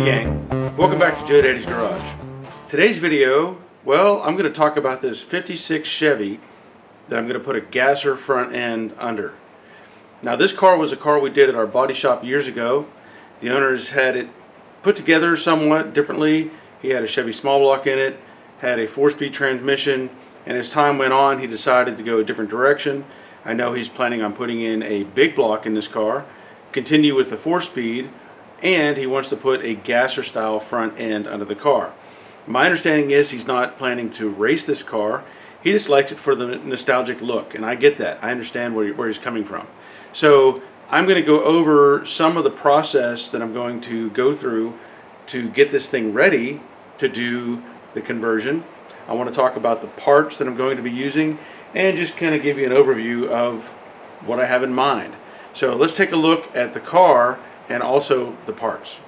gang, welcome back to Joe Daddy's Garage. Today's video, well, I'm going to talk about this 56 Chevy that I'm going to put a gasser front end under. Now this car was a car we did at our body shop years ago. The owners had it put together somewhat differently. He had a Chevy small block in it, had a 4-speed transmission, and as time went on he decided to go a different direction. I know he's planning on putting in a big block in this car, continue with the 4-speed, and he wants to put a gasser style front end under the car. My understanding is he's not planning to race this car. He just likes it for the nostalgic look, and I get that. I understand where he's coming from. So I'm going to go over some of the process that I'm going to go through to get this thing ready to do the conversion. I want to talk about the parts that I'm going to be using and just kind of give you an overview of what I have in mind. So let's take a look at the car and also the parts.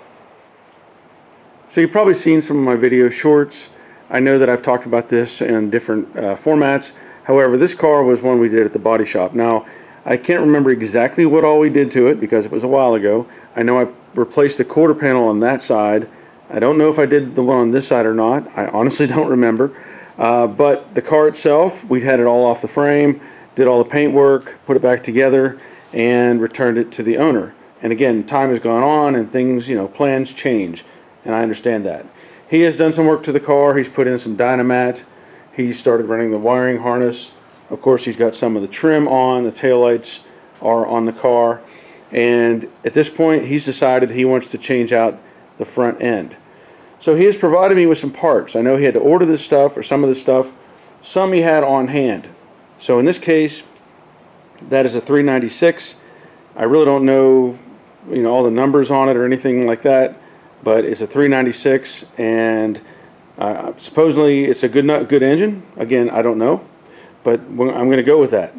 So you've probably seen some of my video shorts. I know that I've talked about this in different formats. However, this car was one we did at the body shop. Now, I can't remember exactly what all we did to it because it was a while ago. I know I replaced the quarter panel on that side. I don't know if I did the one on this side or not. I honestly don't remember. But the car itself, we had it all off the frame, did all the paint work, put it back together, and returned it to the owner. And again, time has gone on and things, plans change, and I understand that. He has done some work to the car. He's put in some Dynamat. He started running the wiring harness. Of course, he's got some of the trim on. The taillights are on the car. And at this point, he's decided he wants to change out the front end. So he has provided me with some parts. I know he had to order this stuff, or some of this stuff. Some he had on hand. So in this case, that is a 396. I really don't know all the numbers on it or anything like that, but it's a 396, and supposedly it's a good engine. Again, I don't know, but I'm going to go with that.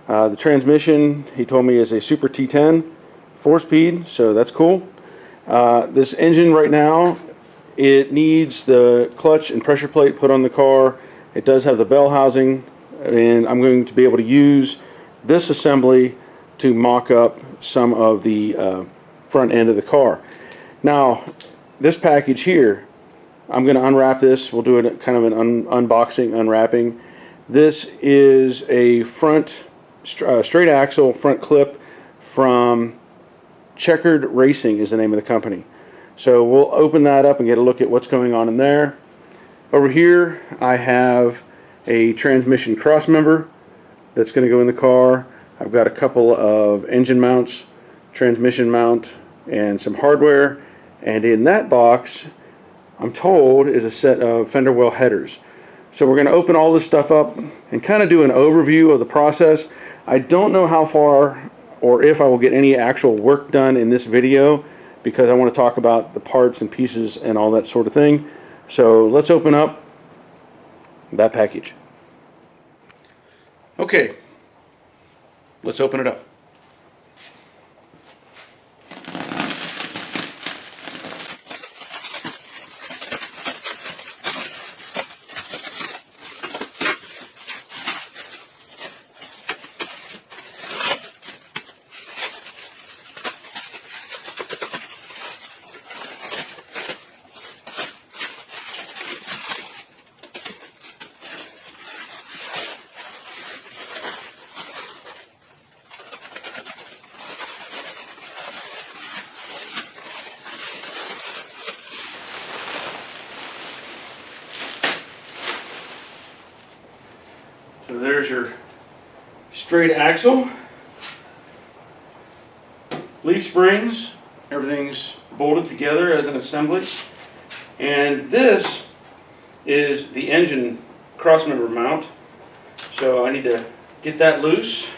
The transmission, he told me, is a Super T10 4-speed, so that's cool. This engine right now, it needs the clutch and pressure plate put on the car. It does have the bell housing, and I'm going to be able to use this assembly to mock up some of the front end of the car. Now, this package here, I'm going to unwrap this. We'll do it kind of an unboxing, unwrapping. This is a front straight axle front clip from Checkered Racing is the name of the company. So we'll open that up and get a look at what's going on in there. Over here I have a transmission cross member that's going to go in the car. I've got a couple of engine mounts, transmission mount, and some hardware. And in that box, I'm told, is a set of fender well headers. So we're going to open all this stuff up and kind of do an overview of the process. I don't know how far or if I will get any actual work done in this video because I want to talk about the parts and pieces and all that sort of thing. So let's open up that package. Okay, let's open it up. So there's your straight axle, leaf springs, everything's bolted together as an assembly, and this is the engine crossmember mount. So I need to get that loose.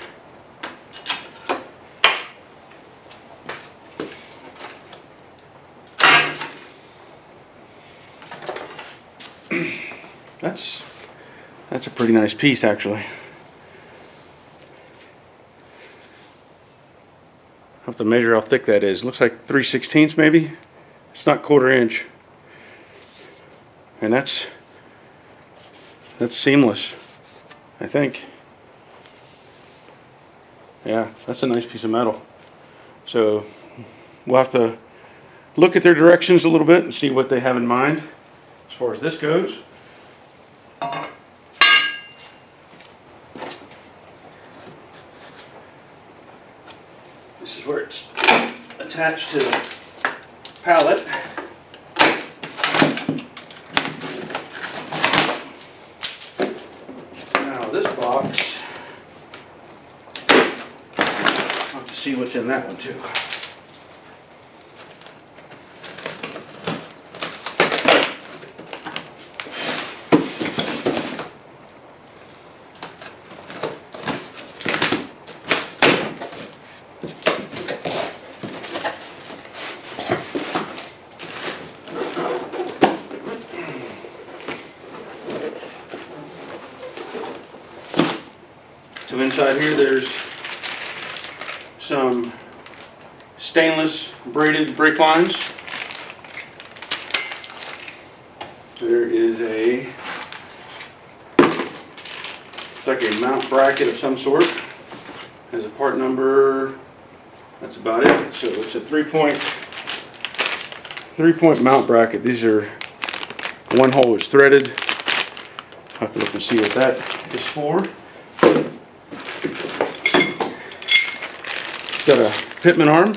That's a pretty nice piece, actually. I have to measure how thick that is. Looks like 3/16 maybe. It's not 1/4 inch. And that's seamless, I think. Yeah, that's a nice piece of metal. So we'll have to look at their directions a little bit and see what they have in mind as far as this goes. This is where it's attached to the pallet. Now this box, I'll have to see what's in that one too. So inside here there's some stainless braided brake lines. There is it's like a mount bracket of some sort. Has a part number, that's about it. So it's a three-point mount bracket. These are, one hole is threaded. I'll have to look and see what that is for. Got a pitman arm.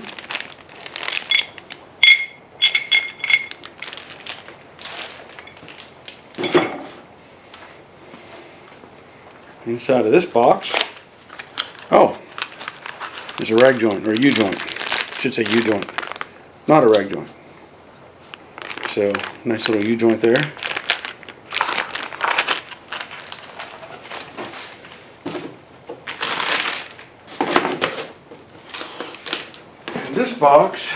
Inside of this box, oh, there's a rag joint, or a U-joint. I should say U-joint, not a rag joint. So, nice little U-joint there. This box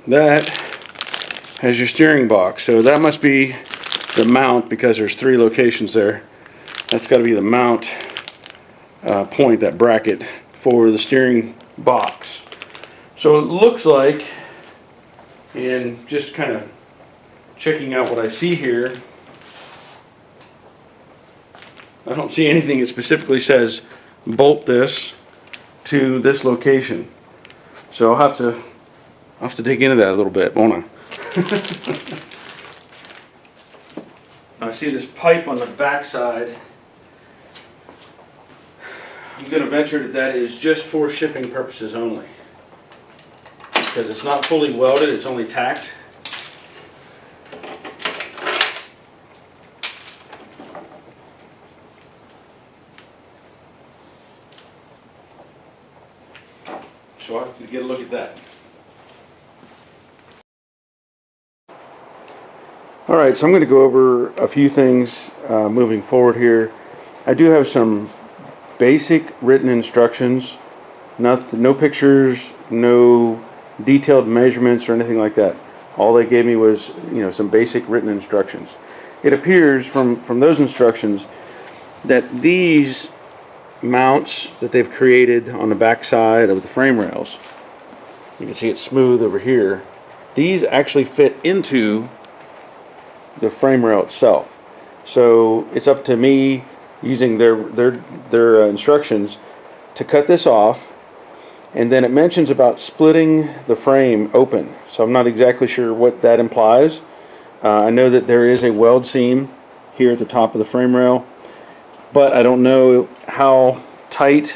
that has your steering box, so that must be the mount because there's 3 locations there. That's got to be the mount point, that bracket for the steering box. So it looks like, and just kind of checking out what I see here, I don't see anything that specifically says bolt this to this location. So I'll have to dig into that a little bit, won't I? I see this pipe on the back side. I'm going to venture that is just for shipping purposes only, because it's not fully welded, it's only tacked. So I'll have to get a look at that. Alright, so I'm going to go over a few things moving forward here. I do have some basic written instructions, no pictures, no detailed measurements or anything like that. All they gave me was, some basic written instructions. It appears from those instructions that these mounts that they've created on the back side of the frame rails, you can see it's smooth over here, these actually fit into the frame rail itself. So it's up to me, using their instructions, to cut this off. And then it mentions about splitting the frame open, so I'm not exactly sure what that implies. I know that there is a weld seam here at the top of the frame rail, but I don't know how tight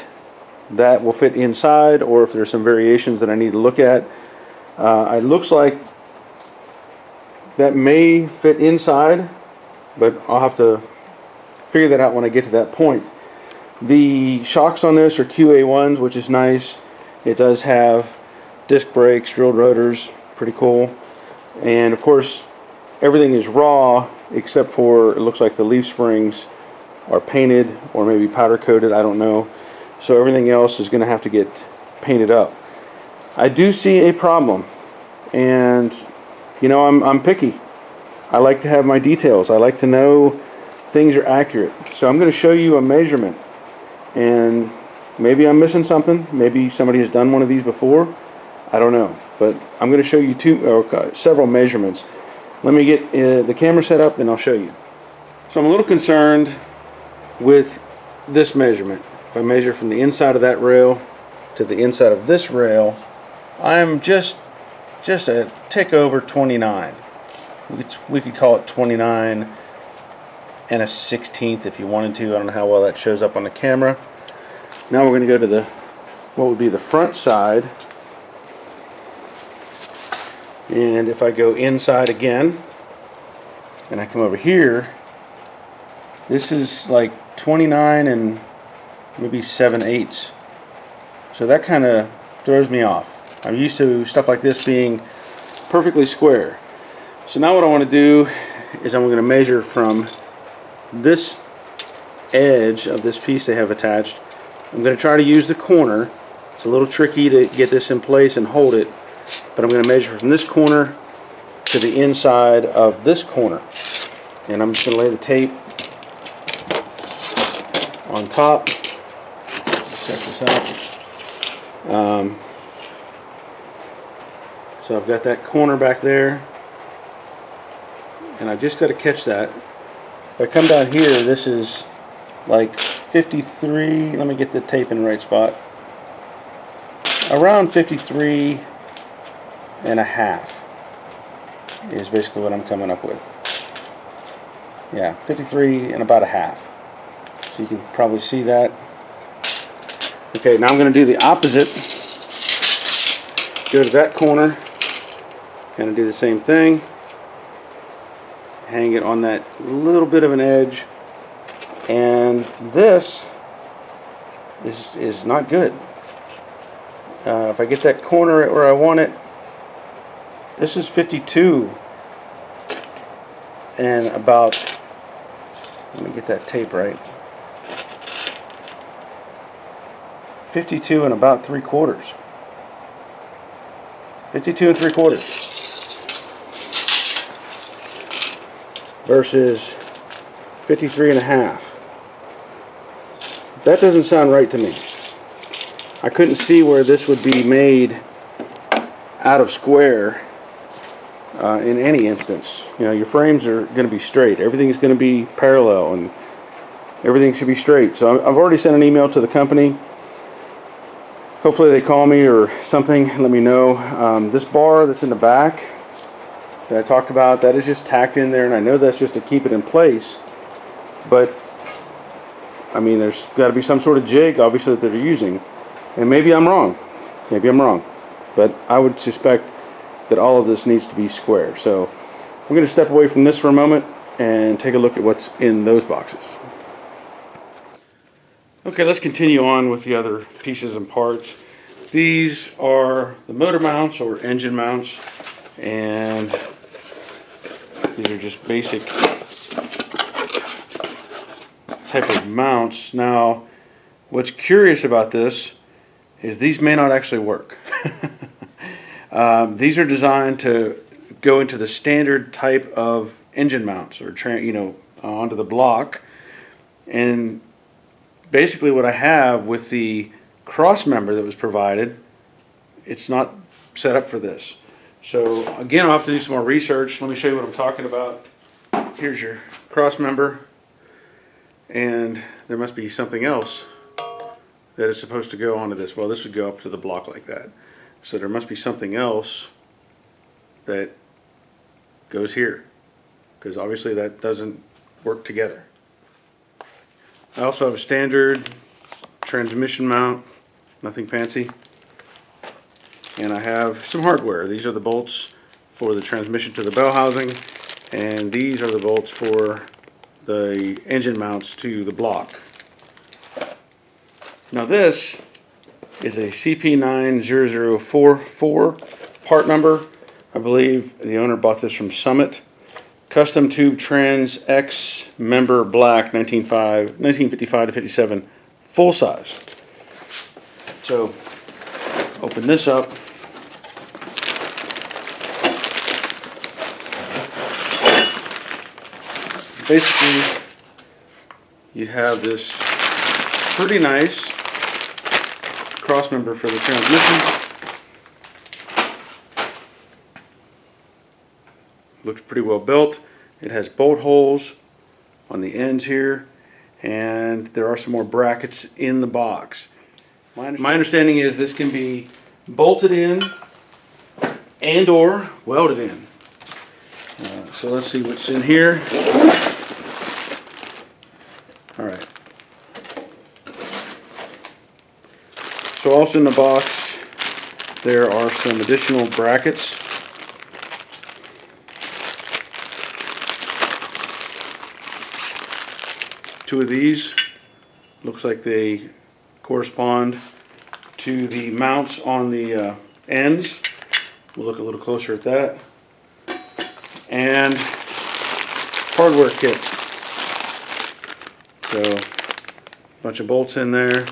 that will fit inside, or if there's some variations that I need to look at. It looks like that may fit inside, but I'll have to figure that out when I get to that point. The shocks on this are QA1s, which is nice. It does have disc brakes, drilled rotors, pretty cool. And of course, everything is raw except for, it looks like the leaf springs are painted or maybe powder coated, I don't know. So everything else is going to have to get painted up. I do see a problem, and I'm picky. I like to have my details. I like to know things are accurate. So I'm going to show you a measurement, and maybe I'm missing something. Maybe somebody has done one of these before. I don't know, but I'm going to show you several measurements. Let me get the camera set up and I'll show you. So I'm a little concerned with this measurement. If I measure from the inside of that rail to the inside of this rail, I'm just a tick over 29. We could call it 29 and a 16th if you wanted to. I don't know how well that shows up on the camera. Now we're going to go to what would be the front side. And if I go inside again, and I come over here, this is like 29 and maybe 7/8. So that kind of throws me off. I'm used to stuff like this being perfectly square. So now what I want to do is I'm going to measure from this edge of this piece they have attached. I'm going to try to use the corner. It's a little tricky to get this in place and hold it, but I'm going to measure from this corner to the inside of this corner. And I'm just going to lay the tape on top. Check this out. So I've got that corner back there, and I just got to catch that. If I come down here, this is like 53. Let me get the tape in the right spot. Around 53 and a half is basically what I'm coming up with. Yeah, 53 and about a half. So you can probably see that. Okay, now I'm going to do the opposite. Go to that corner. Kind of do the same thing. Hang it on that little bit of an edge. And this is not good. If I get that corner where I want it, this is 52 and about, let me get that tape right, 52 and about 3/4. 52 and 3/4 versus 53 and a half. That doesn't sound right to me. I couldn't see where this would be made out of square in any instance. You know, your frames are going to be straight. Everything is going to be parallel, and everything should be straight. So I've already sent an email to the company. Hopefully they call me or something and let me know. This bar that's in the back that I talked about, that is just tacked in there, and I know that's just to keep it in place. But I mean, there's got to be some sort of jig, obviously, that they're using. And maybe I'm wrong. Maybe I'm wrong. But I would suspect that all of this needs to be square. So we're going to step away from this for a moment and take a look at what's in those boxes. Okay, let's continue on with the other pieces and parts. These are the motor mounts or engine mounts. And these are just basic type of mounts. Now, what's curious about this is these may not actually work. These are designed to go into the standard type of engine mounts, or onto the block. And basically, what I have with the cross member that was provided, it's not set up for this. So again, I'll have to do some more research. Let me show you what I'm talking about. Here's your cross member, and there must be something else that is supposed to go onto this. Well, this would go up to the block like that. So there must be something else that goes here, because obviously that doesn't work together. I also have a standard transmission mount, nothing fancy. And I have some hardware. These are the bolts for the transmission to the bell housing, and these are the bolts for the engine mounts to the block. Now this is a CP90044 part number. I believe the owner bought this from Summit. Custom tube trans X member black 1955 to 57 full size. So open this up. Basically, you have this pretty nice cross member for the transmission. Looks pretty well built. It has bolt holes on the ends here, and there are some more brackets in the box. My understanding is this can be bolted in and or welded in. So let's see what's in here. All right. So also in the box there are some additional brackets. Two of these looks like they correspond to the mounts on the ends. We'll look a little closer at that. And hardware kit. So a bunch of bolts in there.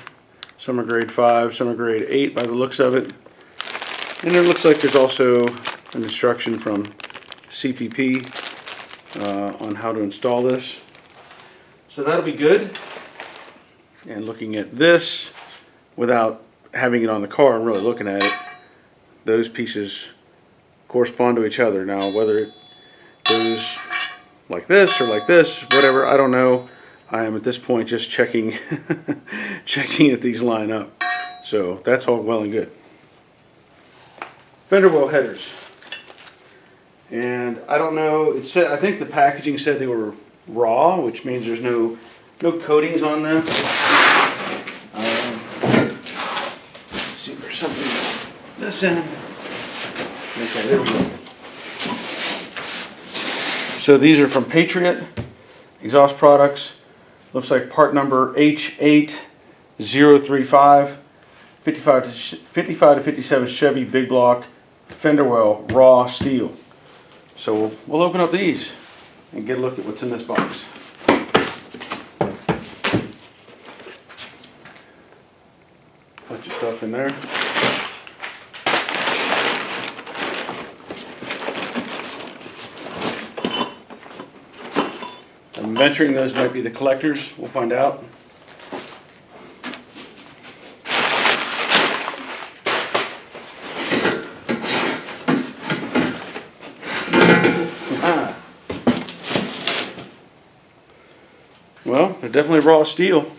Some are grade 5, some are grade 8 by the looks of it. And it looks like there's also an instruction from CPP on how to install this. So that'll be good. And looking at this without having it on the car and really looking at it, those pieces correspond to each other. Now whether it goes like this or like this, whatever, I don't know. I am at this point just checking checking if these line up. So that's all well and good. Fender well headers. And I don't know, it said, I think the packaging said they were raw, which means there's no coatings on them. Let's see if there's something this end. Okay, there we go. So these are from Patriot Exhaust Products. Looks like part number H8035, 55 to 57 Chevy big block fender well raw steel. So we'll open up these and get a look at what's in this box. Bunch of stuff in there. I'm venturing those might be the collectors. We'll find out. Well, they're definitely raw steel.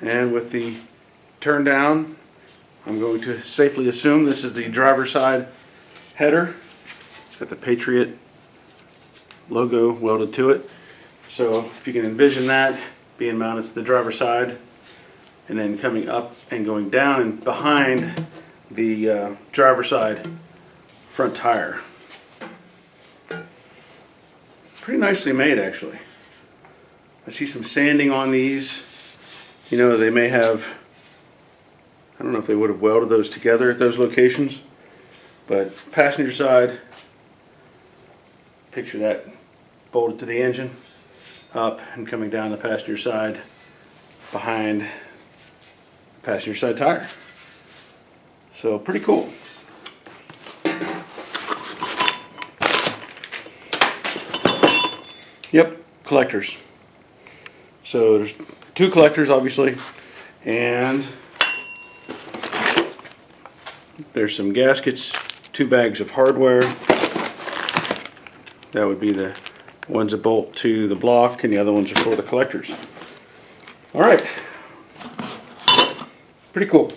And with the turn down, I'm going to safely assume this is the driver's side header. It's got the Patriot logo welded to it. So if you can envision that being mounted to the driver's side and then coming up and going down and behind the driver's side front tire. Pretty nicely made, actually. I see some sanding on these. You know, they may have, I don't know if they would have welded those together at those locations, but passenger side, picture that bolted to the engine, up and coming down the passenger side behind the passenger side tire. So pretty cool. Yep, collectors. So there's two collectors, obviously, and there's some gaskets, 2 bags of hardware. That would be the ones that bolt to the block, and the other ones are for the collectors. All right, pretty cool.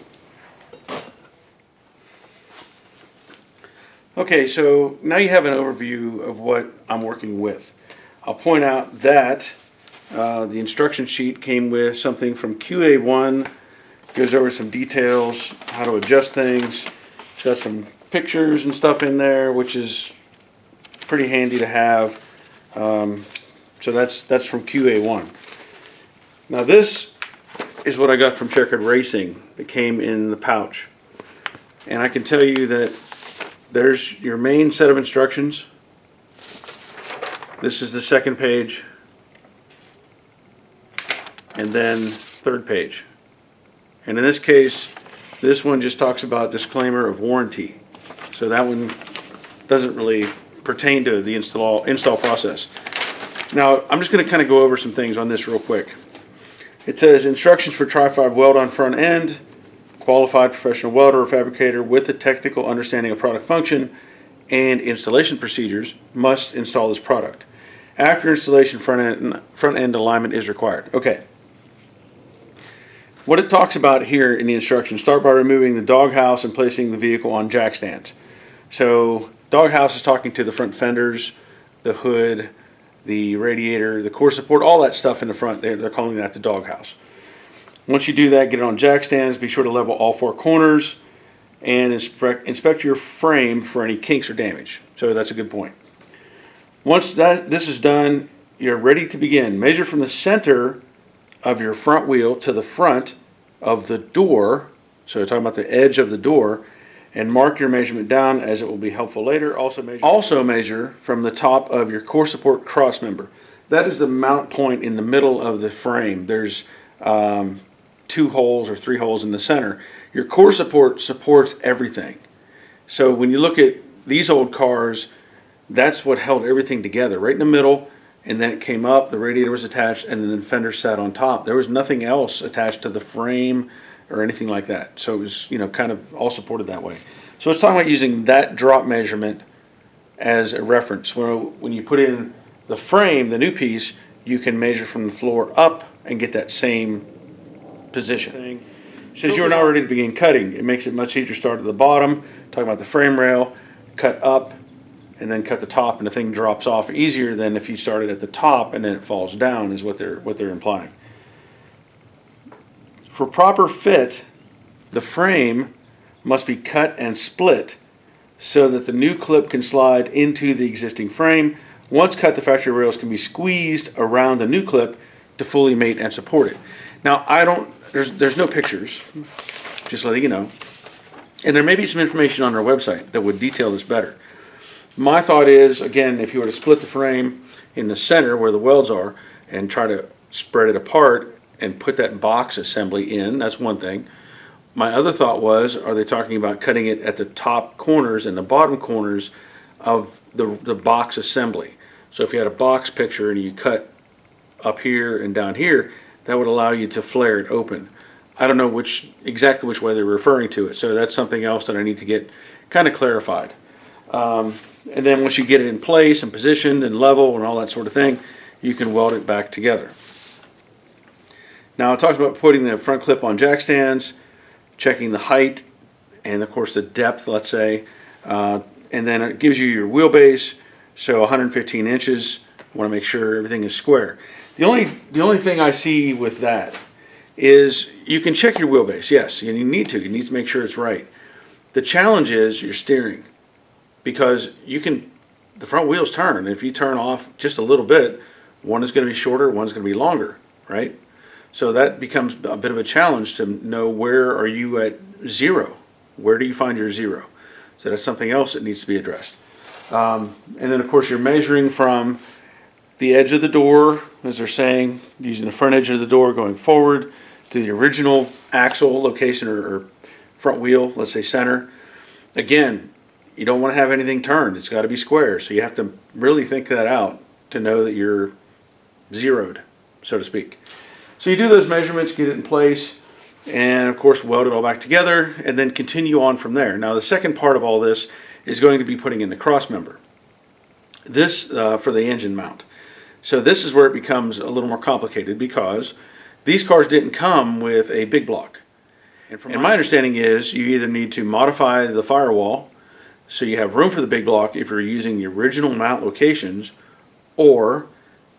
Okay, so now you have an overview of what I'm working with. I'll point out that the instruction sheet came with something from QA1, goes over some details, how to adjust things. It's got some pictures and stuff in there, which is pretty handy to have. So that's from QA1. Now this is what I got from Checkered Racing that came in the pouch. And I can tell you that there's your main set of instructions. This is the second page, and then third page. And in this case, this one just talks about disclaimer of warranty. So that one doesn't really pertain to the install process. Now, I'm just going to kind of go over some things on this real quick. It says instructions for Tri-5 weld on front end, qualified professional welder or fabricator with a technical understanding of product function and installation procedures, must install this product. After installation, front end alignment is required. Okay. What it talks about here in the instructions: start by removing the doghouse and placing the vehicle on jack stands. So doghouse is talking to the front fenders, the hood, the radiator, the core support, all that stuff in the front. They're calling that the doghouse. Once you do that, get it on jack stands. Be sure to level all four corners and inspect your frame for any kinks or damage. So that's a good point. Once this is done, you're ready to begin. Measure from the center of your front wheel to the front of the door. So we're talking about the edge of the door, and mark your measurement down, as it will be helpful later. Also measure from the top of your core support cross member. That is the mount point in the middle of the frame. There's 2 holes or 3 holes in the center. Your core support supports everything. So when you look at these old cars, that's what held everything together, right in the middle, and then it came up, the radiator was attached, and then the fender sat on top. There was nothing else attached to the frame or anything like that. So it was, kind of all supported that way. So it's talking about using that drop measurement as a reference. When you put in the frame, the new piece, you can measure from the floor up and get that same position. Since you're not ready to begin cutting, it makes it much easier to start at the bottom, talking about the frame rail, cut up, and then cut the top, and the thing drops off easier than if you started at the top and then it falls down, is what they're implying. For proper fit, the frame must be cut and split so that the new clip can slide into the existing frame. Once cut, the factory rails can be squeezed around the new clip to fully mate and support it. Now, there's no pictures, just letting you know. And there may be some information on our website that would detail this better. My thought is, again, if you were to split the frame in the center where the welds are and try to spread it apart and put that box assembly in, that's one thing. My other thought was, are they talking about cutting it at the top corners and the bottom corners of the box assembly? So if you had a box picture and you cut up here and down here, that would allow you to flare it open. I don't know exactly which way they're referring to it, so that's something else that I need to get kind of clarified. And then once you get it in place and positioned and level and all that sort of thing, you can weld it back together. Now it talks about putting the front clip on jack stands, checking the height and of course the depth, let's say, and then it gives you your wheelbase, so 115 inches. Want to make sure everything is square. The only thing I see with that is you can check your wheelbase, yes, and you need to make sure it's right. The challenge is your steering, because the front wheels turn. If you turn off just a little bit, one is going to be shorter, one's going to be longer, right? So that becomes a bit of a challenge to know, where are you at zero? Where do you find your zero? So that's something else that needs to be addressed. And then of course you're measuring from the edge of the door, as they're saying, using the front edge of the door going forward to the original axle location or front wheel, let's say center. Again, you don't want to have anything turned. It's got to be square. So you have to really think that out to know that you're zeroed, so to speak. So you do those measurements, get it in place, and of course weld it all back together, and then continue on from there. Now the second part of all this is going to be putting in the cross member. This for the engine mount. So this is where it becomes a little more complicated, because these cars didn't come with a big block. And my understanding is you either need to modify the firewall so you have room for the big block if you're using the original mount locations, or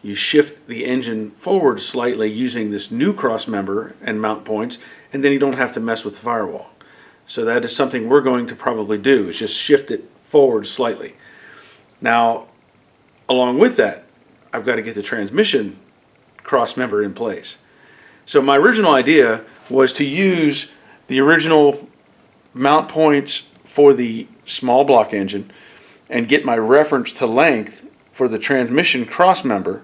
you shift the engine forward slightly using this new cross member and mount points, and then you don't have to mess with the firewall. So that is something we're going to probably do, is just shift it forward slightly. Now, along with that, I've got to get the transmission cross member in place. So my original idea was to use the original mount points for the small block engine and get my reference to length for the transmission cross member.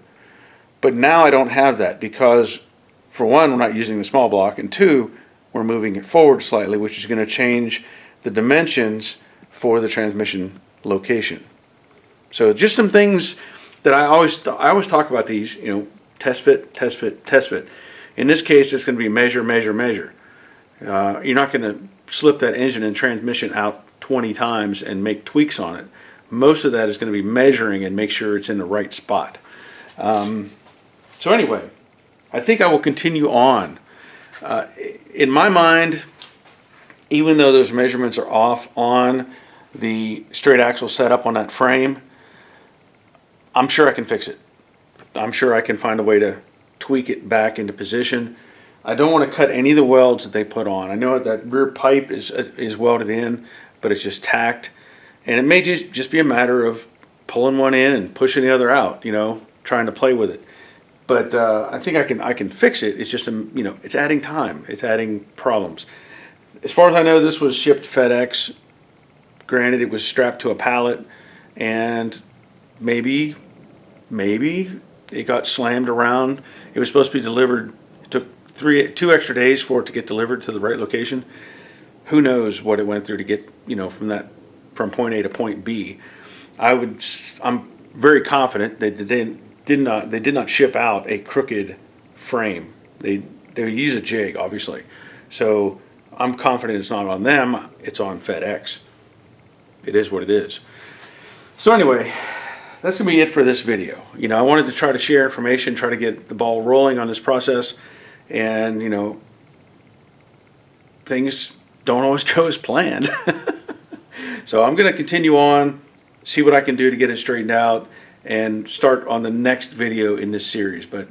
But now I don't have that, because for one, we're not using the small block, and two, we're moving it forward slightly, which is going to change the dimensions for the transmission location. So just some things that I always talk about these, test fit, test fit, test fit. In this case, it's going to be measure, measure, measure. You're not going to slip that engine and transmission out 20 times and make tweaks on it. most of that is going to be measuring and make sure it's in the right spot. So anyway, I think I will continue on. In my mind, even though those measurements are off on the straight axle setup on that frame, I'm sure I can fix it. I'm sure I can find a way to tweak it back into position. I don't want to cut any of the welds that they put on. I know that rear pipe is welded in, but it's just tacked. And it may just be a matter of pulling one in and pushing the other out, you know, trying to play with it. But I think I can fix it. It's just, you know, it's adding time. It's adding problems. As far as I know, this was shipped FedEx. Granted, it was strapped to a pallet, and maybe it got slammed around. It was supposed to be delivered. It took 2 extra days for it to get delivered to the right location. Who knows what it went through to get, you know, from point A to point B. I'm very confident that they did not ship out a crooked frame. They use a jig, obviously. So I'm confident it's not on them. It's on FedEx. It is what it is. So anyway, that's gonna be it for this video. You know, I wanted to try to share information, try to get the ball rolling on this process, and you know, things don't always go as planned. So I'm gonna continue on, see what I can do to get it straightened out, and start on the next video in this series. But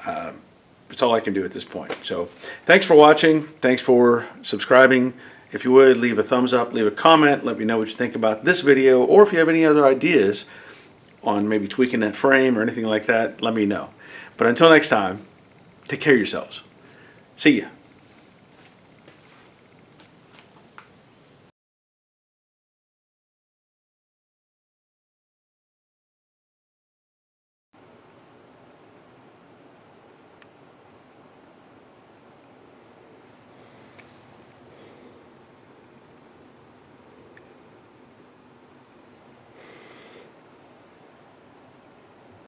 that's all I can do at this point. So thanks for watching. Thanks for subscribing. If you would, leave a thumbs up, leave a comment, let me know what you think about this video, or if you have any other ideas on maybe tweaking that frame or anything like that, let me know. But until next time, take care of yourselves. See ya.